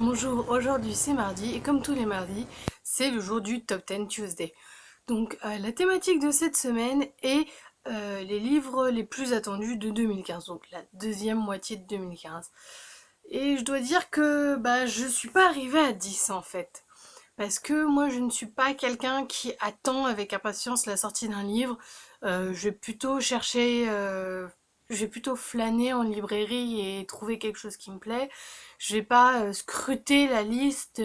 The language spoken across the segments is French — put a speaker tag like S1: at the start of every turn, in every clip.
S1: Bonjour, aujourd'hui c'est mardi et comme tous les mardis, c'est le jour du Top 10 Tuesday. Donc la thématique de cette semaine est les livres les plus attendus de 2015, donc la deuxième moitié de 2015. Et je dois dire que je suis pas arrivée à 10 en fait. Parce que moi je ne suis pas quelqu'un qui attend avec impatience la sortie d'un livre. Je vais plutôt chercher, je vais plutôt flâner en librairie et trouver quelque chose qui me plaît. Je vais pas scruter la liste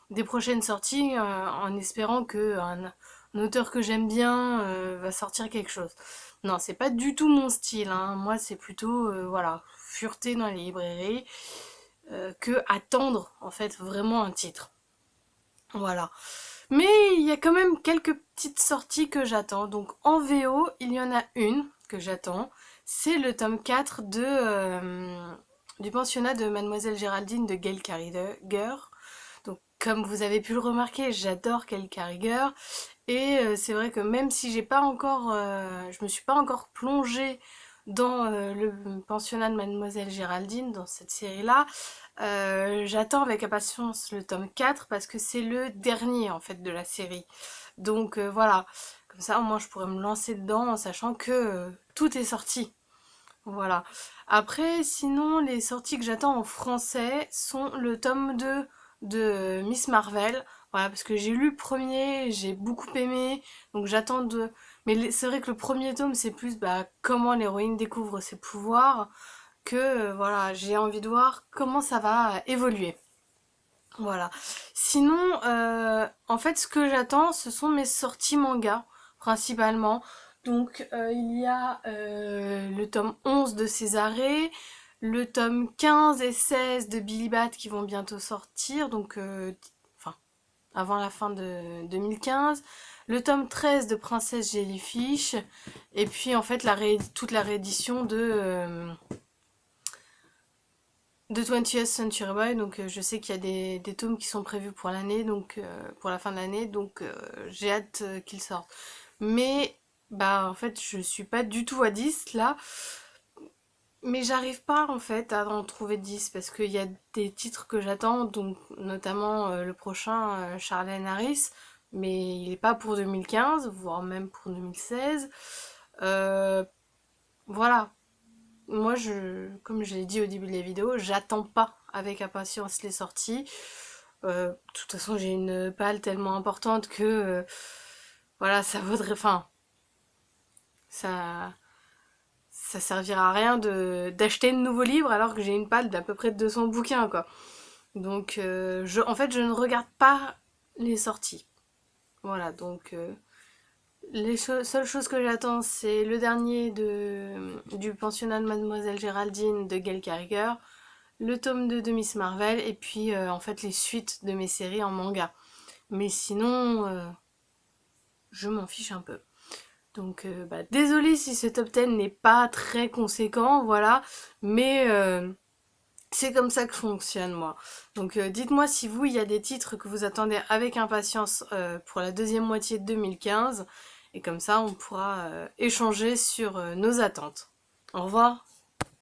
S1: des prochaines sorties en espérant que un auteur que j'aime bien va sortir quelque chose. Non, c'est pas du tout mon style, hein. Moi c'est plutôt voilà, fureter dans les librairies que attendre en fait vraiment un titre. Voilà. Mais il y a quand même quelques petites sorties que j'attends. Donc en VO, il y en a une que j'attends. C'est le tome 4 du pensionnat de Mademoiselle Géraldine de Gail Carriger. Donc comme vous avez pu le remarquer, j'adore Gail Carriger. Et c'est vrai que même si je me suis pas encore plongée dans le pensionnat de Mademoiselle Géraldine, dans cette série-là, j'attends avec impatience le tome 4 parce que c'est le dernier en fait de la série. Donc voilà, comme ça au moins je pourrais me lancer dedans en sachant que tout est sorti. Voilà. Après, sinon, les sorties que j'attends en français sont le tome 2 de Miss Marvel. Voilà, parce que j'ai lu le premier, j'ai beaucoup aimé, donc j'attends de... Mais c'est vrai que le premier tome, c'est plus comment l'héroïne découvre ses pouvoirs, que voilà, j'ai envie de voir comment ça va évoluer. Voilà. Sinon, en fait, ce que j'attends, ce sont mes sorties manga, principalement. Donc, il y a le tome 11 de Césarée, le tome 15 et 16 de Billy Bat qui vont bientôt sortir, donc, enfin, avant la fin de 2015. Le tome 13 de Princesse Jellyfish, et puis, en fait, toute la réédition de 20th Century Boy, donc je sais qu'il y a des tomes qui sont prévus pour l'année, donc pour la fin de l'année, donc j'ai hâte qu'ils sortent. Mais en fait je suis pas du tout à 10 là, mais j'arrive pas en fait à en trouver 10 parce qu'il y a des titres que j'attends, donc notamment le prochain Charlène Harris, mais il est pas pour 2015, voire même pour 2016. Euh, voilà, moi, comme je l'ai dit au début de la vidéo, j'attends pas avec impatience les sorties. De toute façon, j'ai une palle tellement importante que, voilà, ça vaudrait, enfin, ça, ça servira à rien d'acheter de nouveaux livres alors que j'ai une palle d'à peu près 200 bouquins, quoi. Donc, en fait, je ne regarde pas les sorties. Voilà, donc, seules choses que j'attends, c'est le dernier du pensionnat de Mademoiselle Géraldine de Gail Carriger, le tome 2 de Miss Marvel, et puis en fait les suites de mes séries en manga. Mais sinon, je m'en fiche un peu. Donc, désolée si ce top 10 n'est pas très conséquent, voilà, mais c'est comme ça que fonctionne moi. Donc dites-moi si vous, il y a des titres que vous attendez avec impatience pour la deuxième moitié de 2015, et comme ça on pourra échanger sur nos attentes. Au revoir.